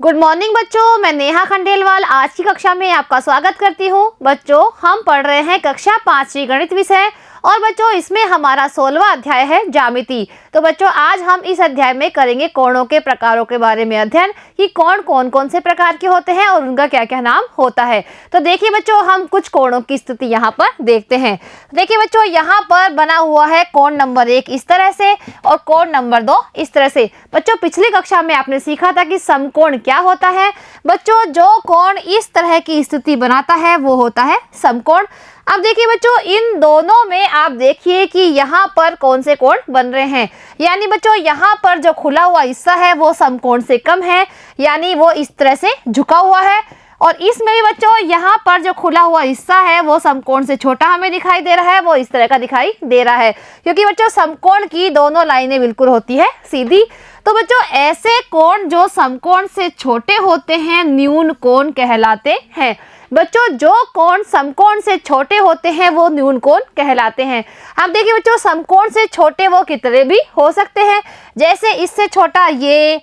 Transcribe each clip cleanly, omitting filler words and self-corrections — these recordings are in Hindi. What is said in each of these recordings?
गुड मॉर्निंग बच्चों, मैं नेहा खंडेलवाल आज की कक्षा में आपका स्वागत करती हूँ। बच्चों, हम पढ़ रहे हैं कक्षा 5वीं गणित विषय और बच्चों इसमें हमारा 16वां अध्याय है ज्यामिति। तो बच्चों आज हम इस अध्याय में करेंगे कोणों के प्रकारों के बारे में अध्ययन कि कौन से प्रकार के होते हैं और उनका क्या क्या नाम होता है। तो देखिए बच्चों, हम कुछ कोणों की स्थिति यहाँ पर देखते हैं। देखिए बच्चों, यहाँ पर बना हुआ है कोण नंबर 1 इस तरह से और कोण नंबर 2 इस तरह से। बच्चों पिछली कक्षा में आपने सीखा था कि समकोण क्या होता है। बच्चों जो कोण इस तरह की स्थिति बनाता है वो होता है समकोण। अब देखिए बच्चों, इन दोनों में आप देखिए कि यहाँ पर कौन से कोण बन रहे हैं। यानी बच्चों यहाँ पर जो खुला हुआ हिस्सा है वो समकोण से कम है, यानी वो इस तरह से झुका हुआ है। और इसमें भी बच्चों यहाँ पर जो खुला हुआ हिस्सा है वो समकोण से छोटा हमें दिखाई दे रहा है, वो इस तरह का दिखाई दे रहा है, क्योंकि बच्चों समकोण की दोनों लाइनें बिल्कुल होती है सीधी। तो बच्चों ऐसे कोण जो समकोण से छोटे होते हैं न्यून कोण कहलाते हैं। बच्चों जो कोण समकोण से छोटे होते हैं वो न्यून कोण कहलाते हैं। अब देखिए बच्चों, समकोण से छोटे वो कितने भी हो सकते हैं, जैसे इससे छोटा ये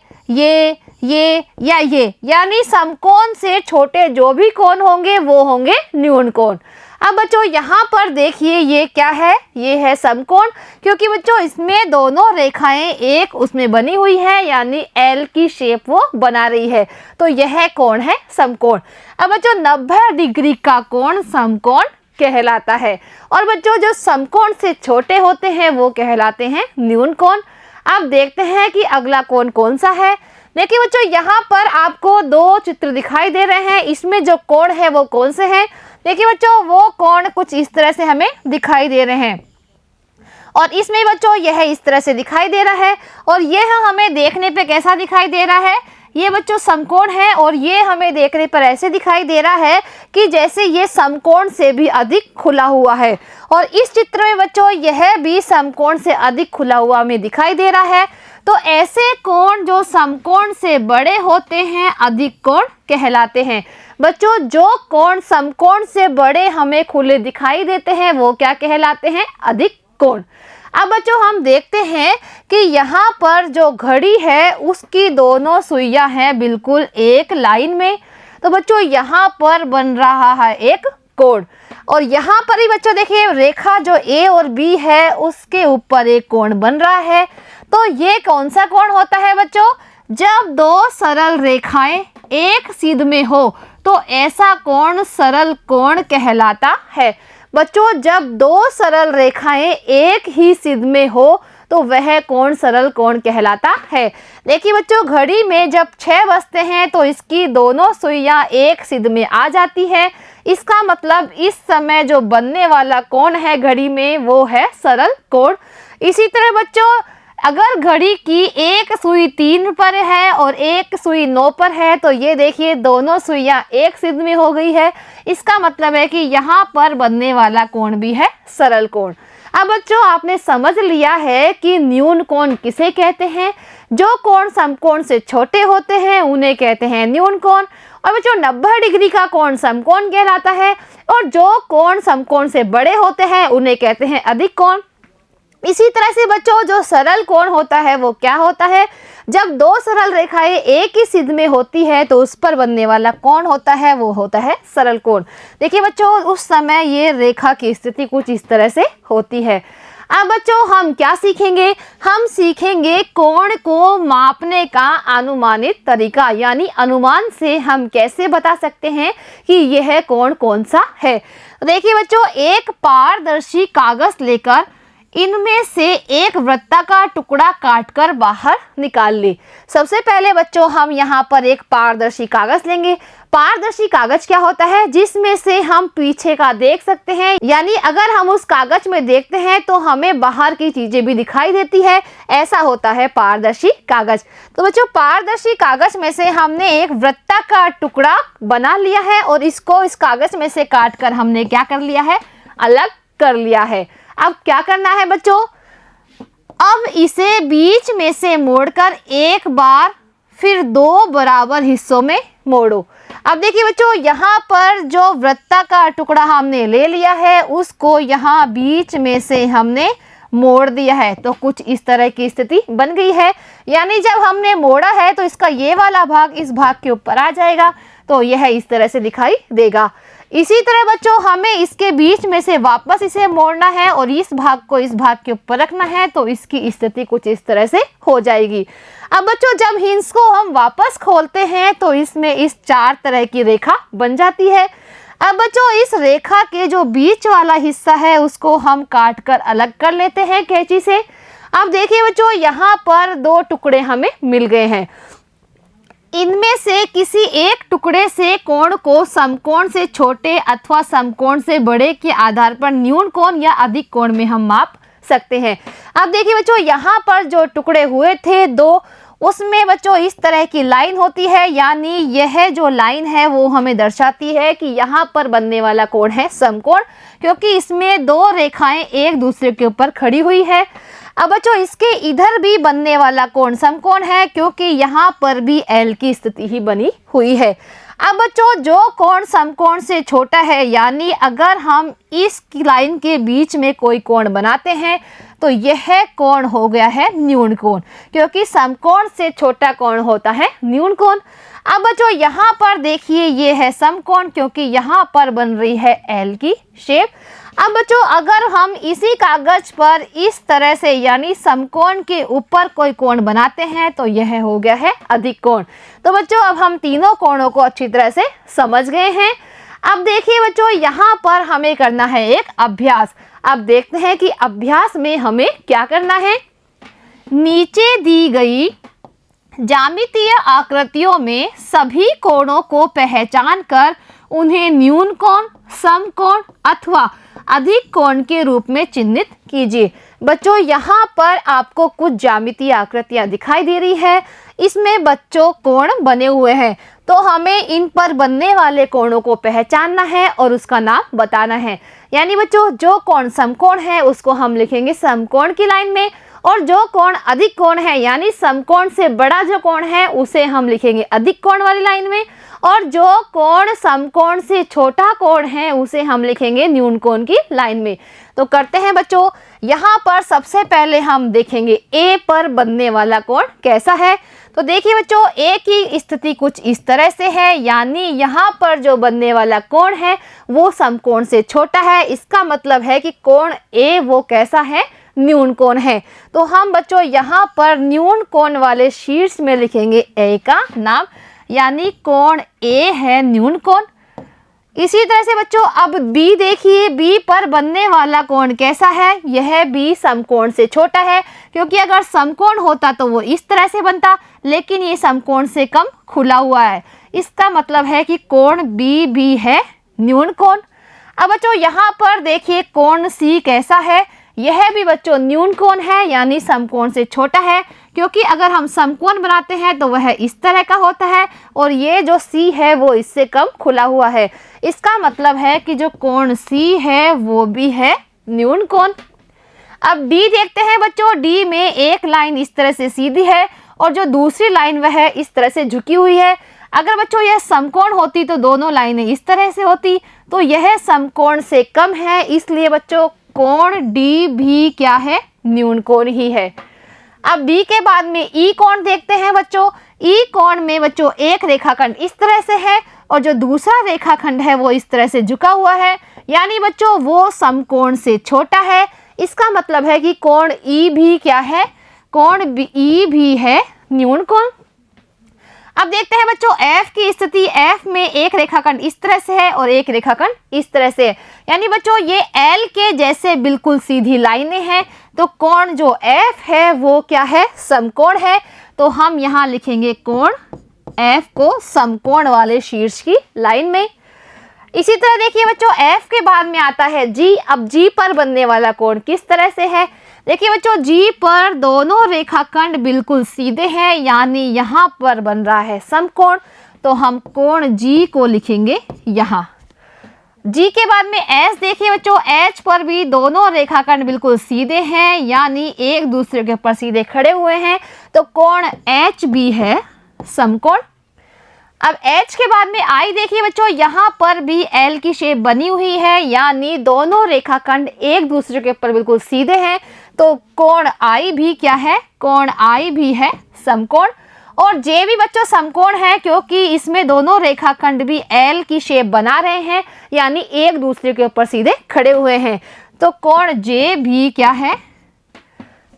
या ये, यानी समकोण से छोटे जो भी कोण होंगे वो होंगे न्यून कोण। अब बच्चों यहाँ पर देखिए ये क्या है, ये है समकोण, क्योंकि बच्चों इसमें दोनों रेखाएं एक उसमें बनी हुई है, यानी एल की शेप वो बना रही है, तो यह कोण है समकोण। अब बच्चों 90 डिग्री का कोण समकोण कहलाता है और बच्चों जो समकोण से छोटे होते हैं वो कहलाते हैं न्यून कोण। अब देखते हैं कि अगला कोण कौन सा है। देखिए बच्चों यहाँ पर आपको दो चित्र दिखाई दे रहे हैं, इसमें जो कोण है वो कौन से हैं। देखिए बच्चों वो कोण कुछ इस तरह से हमें दिखाई दे रहे हैं और इसमें बच्चों यह इस तरह से दिखाई दे रहा है और यह हमें देखने पे कैसा दिखाई दे रहा है, ये बच्चों समकोण है और ये हमें देखने पर ऐसे दिखाई दे रहा है कि जैसे ये समकोण से भी अधिक खुला हुआ है। और इस चित्र में बच्चों यह भी समकोण से अधिक खुला हुआ हमें दिखाई दे रहा है। तो ऐसे कोण जो समकोण से बड़े होते हैं अधिक कोण कहलाते हैं। बच्चों जो कोण समकोण से बड़े हमें खुले दिखाई देते हैं वो क्या कहलाते हैं, अधिक कोण। अब बच्चों हम देखते हैं कि यहाँ पर जो घड़ी है उसकी दोनों सुइयां हैं बिल्कुल एक लाइन में, तो बच्चों यहाँ पर बन रहा है एक कोण और यहाँ पर ही बच्चों देखिए रेखा जो ए और बी है उसके ऊपर एक कोण बन रहा है। तो ये कौन सा कोण होता है बच्चों, जब दो सरल रेखाएं एक सिध में हो तो ऐसा कोण सरल कोण कहलाता है। बच्चों जब दो सरल रेखाएं एक ही सिध में हो तो वह कोण सरल कोण कहलाता है। देखिए बच्चों घड़ी में जब 6 बजते हैं तो इसकी दोनों सुइयां एक सिध में आ जाती है, इसका मतलब इस समय जो बनने वाला कोण है घड़ी में वो है सरल कोण। इसी तरह बच्चों अगर घड़ी की एक सुई 3 पर है और एक सुई 9 पर है तो ये देखिए दोनों सुइयां एक सिध में हो गई है, इसका मतलब है कि यहाँ पर बनने वाला कोण भी है सरल कोण। अब बच्चों आपने समझ लिया है कि न्यून कोण किसे कहते हैं। जो कोण समकोण से छोटे होते हैं उन्हें कहते हैं न्यून कोण और बच्चों 90 डिग्री का कोण समकोण कहलाता है और जो कोण समकोण से बड़े होते हैं उन्हें कहते हैं अधिक कोण। इसी तरह से बच्चों जो सरल कोण होता है वो क्या होता है, जब दो सरल रेखाएं एक ही सिध में होती है तो उस पर बनने वाला कोण होता है वो होता है सरल कोण। देखिए बच्चों उस समय ये रेखा की स्थिति कुछ इस तरह से होती है। अब बच्चों हम क्या सीखेंगे, हम सीखेंगे कोण को मापने का अनुमानित तरीका, यानी अनुमान से हम कैसे बता सकते हैं कि यह कोण कौन सा है। देखिए बच्चों एक पारदर्शी कागज लेकर इनमें से एक वृत्ताकार टुकड़ा काटकर बाहर निकाल ले। सबसे पहले बच्चों हम यहाँ पर एक पारदर्शी कागज लेंगे। पारदर्शी कागज क्या होता है, जिसमें से हम पीछे का देख सकते हैं, यानी अगर हम उस कागज में देखते हैं तो हमें बाहर की चीजें भी दिखाई देती है, ऐसा होता है पारदर्शी कागज। तो बच्चों पारदर्शी कागज में से हमने एक वृत्ताकार टुकड़ा बना लिया है और इसको इस कागज में से काट कर हमने क्या कर लिया है, अलग कर लिया है। अब क्या करना है बच्चों, अब इसे बीच में से मोड़कर एक बार फिर 2 बराबर हिस्सों में मोड़ो। अब देखिए बच्चों यहाँ पर जो वृत्ताकार टुकड़ा हमने ले लिया है उसको यहाँ बीच में से हमने मोड़ दिया है तो कुछ इस तरह की स्थिति बन गई है। यानी जब हमने मोड़ा है तो इसका ये वाला भाग इस भाग के ऊपर आ जाएगा, तो यह इस तरह से दिखाई देगा। इसी तरह बच्चों हमें इसके बीच में से वापस इसे मोड़ना है और इस भाग को इस भाग के ऊपर रखना है, तो इसकी स्थिति कुछ इस तरह से हो जाएगी। अब बच्चों जब हिंस को हम वापस खोलते हैं तो इसमें इस 4 तरह की रेखा बन जाती है। अब बच्चों इस रेखा के जो बीच वाला हिस्सा है उसको हम काट कर अलग कर लेते हैं कैंची से। अब देखिए बच्चों यहाँ पर 2 टुकड़े हमें मिल गए हैं। इनमें से किसी एक टुकड़े से कोण को समकोण से छोटे अथवा समकोण से बड़े के आधार पर न्यून कोण या अधिक कोण में हम माप सकते हैं। अब देखिए बच्चों यहाँ पर जो टुकड़े हुए थे 2, उसमें बच्चों इस तरह की लाइन होती है, यानी यह जो लाइन है वो हमें दर्शाती है कि यहाँ पर बनने वाला कोण है समकोण, क्योंकि इसमें 2 रेखाएं एक दूसरे के ऊपर खड़ी हुई है। अब बच्चों इसके इधर भी बनने वाला कोण समकोण है, क्योंकि यहाँ पर भी L की स्थिति ही बनी हुई है। अब बच्चों जो कोण समकोण से छोटा है, यानी अगर हम इस लाइन के बीच में कोई कोण बनाते हैं तो यह कोण हो गया है न्यून कोण, क्योंकि समकोण से छोटा कोण होता है न्यून कोण। अब बच्चों यहाँ पर देखिए ये है समकोण, क्योंकि यहाँ पर बन रही है L की शेप। अब बच्चों अगर हम इसी कागज पर इस तरह से यानी समकोण के ऊपर कोई कोण बनाते हैं तो यह हो गया है अधिक कोण। तो बच्चों अब हम तीनों कोणों को अच्छी तरह से समझ गए हैं। अब देखिए बच्चों यहाँ पर हमें करना है एक अभ्यास। अब देखते हैं कि अभ्यास में हमें क्या करना है। नीचे दी गई ज्यामितीय आकृतियों में सभी कोणों को पहचान कर उन्हें न्यून कोण, समकोण अथवा अधिक कोण के रूप में चिन्हित कीजिए। बच्चों यहाँ पर आपको कुछ ज्यामितीय आकृतियां दिखाई दे रही है, इसमें बच्चों कोण बने हुए हैं, तो हमें इन पर बनने वाले कोणों को पहचानना है और उसका नाम बताना है। यानी बच्चों जो कोण समकोण है उसको हम लिखेंगे समकोण की लाइन में, और जो कोण अधिक कोण है यानी समकोण से बड़ा जो कोण है उसे हम लिखेंगे अधिक कोण वाली लाइन में, और जो कोण समकोण से छोटा कोण है उसे हम लिखेंगे न्यून कोण की लाइन में। तो करते हैं बच्चों, यहाँ पर सबसे पहले हम देखेंगे A पर बनने वाला कोण कैसा है। तो देखिए बच्चों A की स्थिति कुछ इस तरह से है, यानी यहाँ पर जो बनने वाला कोण है वो समकोण से छोटा है। इसका मतलब है कि कोण A वो कैसा है, न्यून कोण है। तो हम बच्चों यहाँ पर न्यून कोण वाले शीर्ष में लिखेंगे A का नाम, यानी कोण A है न्यून कोण। इसी तरह से बच्चों अब B देखिए, B पर बनने वाला कोण कैसा है, यह B समकोण से छोटा है, क्योंकि अगर समकोण होता तो वो इस तरह से बनता, लेकिन ये समकोण से कम खुला हुआ है। इसका मतलब है कि कोण B भी है न्यून कोण। अब बच्चों यहाँ पर देखिए कोण C कैसा है, यह भी बच्चों न्यून कोण है, यानी समकोण से छोटा है, क्योंकि अगर हम समकोण बनाते हैं तो वह इस तरह का होता है और ये जो C है वो इससे कम खुला हुआ है। इसका मतलब है कि जो कोण C है वो भी है न्यून कोण। अब D देखते हैं बच्चों, D में एक लाइन इस तरह से सीधी है और जो दूसरी लाइन वह इस तरह से झुकी हुई है। अगर बच्चों यह समकोण होती तो दोनों लाइनें इस तरह से होती, तो यह समकोण से कम है, इसलिए बच्चों कोण D भी क्या है, न्यून कोण ही है। अब D के बाद में E कोण देखते हैं बच्चों। E कोण में बच्चों एक रेखाखंड इस तरह से है और जो दूसरा रेखाखंड है वो इस तरह से झुका हुआ है, यानी बच्चों वो समकोण से छोटा है। इसका मतलब है कि कोण E भी क्या है, कोण E भी है न्यून कोण। अब देखते हैं बच्चों F की स्थिति। F में एक रेखाखंड इस तरह से है और एक रेखाखंड इस तरह से है, यानी बच्चों ये L के जैसे बिल्कुल सीधी लाइनें हैं, तो कोण जो F है वो क्या है, समकोण है। तो हम यहाँ लिखेंगे कोण F को समकोण वाले शीर्ष की लाइन में। इसी तरह देखिए बच्चों F के बाद में आता है G। अब G पर बनने वाला कोण किस तरह से है, देखिए बच्चों G पर दोनों रेखाखंड बिल्कुल सीधे हैं, यानी यहाँ पर बन रहा है समकोण, तो हम कोण G को लिखेंगे यहाँ। G के बाद में H देखिए बच्चों, H पर भी दोनों रेखाखंड बिल्कुल सीधे हैं, यानी एक दूसरे के ऊपर सीधे खड़े हुए हैं, तो कोण H भी है समकोण। अब H के बाद में I देखिए बच्चों, यहाँ पर भी L की शेप बनी हुई है, यानी दोनों रेखाखंड एक दूसरे के ऊपर बिल्कुल सीधे हैं। तो कोण I भी क्या है, कोण I भी है समकोण। और J भी बच्चों समकोण है, क्योंकि इसमें दोनों रेखाखंड भी L की शेप बना रहे हैं, यानी एक दूसरे के ऊपर सीधे खड़े हुए हैं। तो कोण J भी क्या है,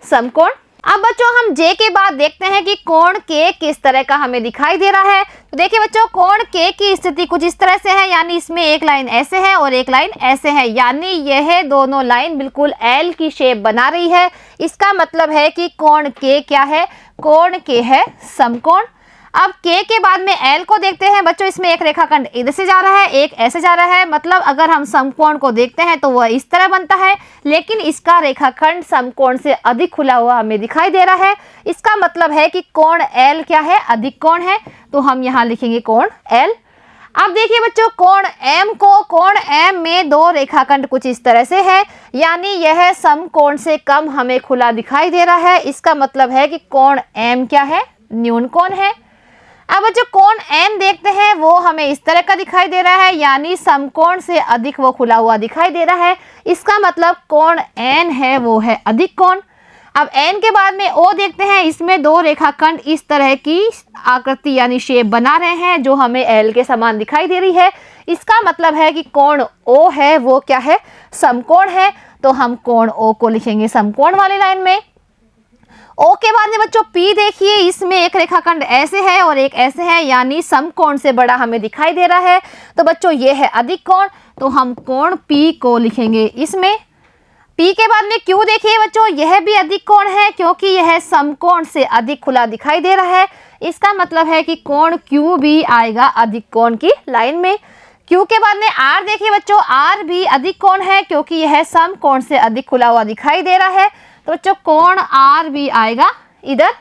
समकोण। अब बच्चों हम J के बाद देखते हैं कि कोण K किस तरह का हमें दिखाई दे रहा है। तो देखिए बच्चों, कोण K की स्थिति कुछ इस तरह से है, यानी इसमें एक लाइन ऐसे है और एक लाइन ऐसे है, यानी यह दोनों लाइन बिल्कुल L की शेप बना रही है। इसका मतलब है कि कोण K क्या है, कोण K है समकोण। अब K के बाद में L को देखते हैं बच्चों, इसमें एक रेखाखंड इधर से जा रहा है, एक ऐसे जा रहा है, मतलब अगर हम समकोण को देखते हैं तो वह इस तरह बनता है, लेकिन इसका रेखाखंड समकोण से अधिक खुला हुआ हमें दिखाई दे रहा है। इसका मतलब है कि कोण L क्या है, अधिक कोण है। तो हम यहाँ लिखेंगे कोण L। अब देखिए बच्चों, कोण M को, कोण M में दो रेखाखंड कुछ इस तरह से है, यानी यह समकोण से कम हमें खुला दिखाई दे रहा है। इसका मतलब है कि कोण M क्या है, न्यून कोण है। अब जो कोण N देखते हैं वो हमें इस तरह का दिखाई दे रहा है, यानी समकोण से अधिक वो खुला हुआ दिखाई दे रहा है। इसका मतलब कोण N है वो है अधिक कोण। अब N के बाद में O देखते हैं, इसमें दो रेखाखंड इस तरह की आकृति यानी शेप बना रहे हैं, जो हमें L के समान दिखाई दे रही है। इसका मतलब है कि कोण O है वो क्या है, समकोण है। तो हम कोण O को लिखेंगे समकोण वाली लाइन में। O के बाद में बच्चों P देखिए, इसमें एक रेखाखंड ऐसे है और एक ऐसे है, यानी समकोण से बड़ा हमें दिखाई दे रहा है। तो बच्चों ये है अधिक कोण, तो हम कोण P को लिखेंगे इसमें। P के बाद में Q देखिए बच्चों, यह भी अधिक कोण है, क्योंकि यह समकोण से अधिक खुला दिखाई दे रहा है। इसका मतलब है कि कोण Q भी आएगा अधिक कोण की लाइन में। Q के बाद में R देखिए बच्चों, R भी अधिक कोण है, क्योंकि यह समकोण से अधिक खुला हुआ दिखाई दे रहा है। तो बच्चों कोण R भी आएगा इधर।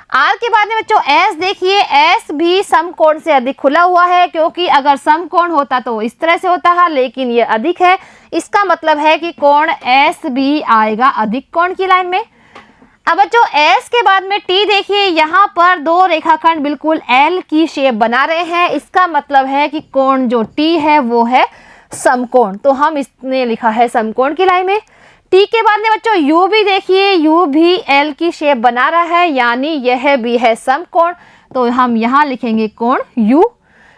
R के बाद में बच्चों S देखिए, S भी समकोण से अधिक खुला हुआ है, क्योंकि अगर समकोण होता तो इस तरह से होता है, लेकिन ये अधिक है। इसका मतलब है कि कोण S भी आएगा अधिक कोण की लाइन में। अब बच्चों S के बाद में T देखिए, यहाँ पर दो रेखाखंड बिल्कुल L की शेप बना रहे हैं। इसका मतलब है कि कोण जो T है वो है समकोण, तो हम इसने लिखा है समकोण की लाइन में। T के बाद में बच्चों U भी देखिए, U भी L की शेप बना रहा है, यानी यह भी है समकोण, तो हम यहाँ लिखेंगे कोण U।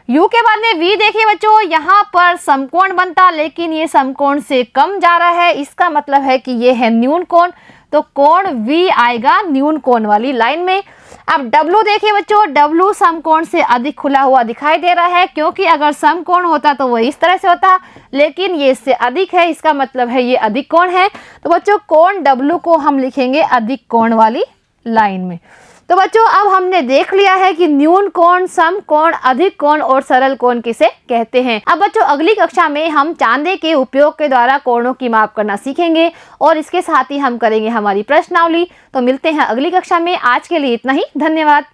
U के बाद में V देखिए बच्चों, यहाँ पर समकोण बनता, लेकिन ये समकोण से कम जा रहा है। इसका मतलब है कि ये है न्यून कोण, तो कोण V आएगा न्यून कोण वाली लाइन में। अब W देखिए बच्चों, W समकोण से अधिक खुला हुआ दिखाई दे रहा है, क्योंकि अगर समकोण होता तो वो इस तरह से होता, लेकिन ये इससे अधिक है। इसका मतलब है ये अधिक कोण है। तो बच्चों कोण W को हम लिखेंगे अधिक कोण वाली लाइन में। तो बच्चों अब हमने देख लिया है कि न्यून कोण, समकोण, अधिक कोण और सरल कोण किसे कहते हैं। अब बच्चों अगली कक्षा में हम चांदे के उपयोग के द्वारा कोणों की माप करना सीखेंगे, और इसके साथ ही हम करेंगे हमारी प्रश्नावली। तो मिलते हैं अगली कक्षा में। आज के लिए इतना ही, धन्यवाद।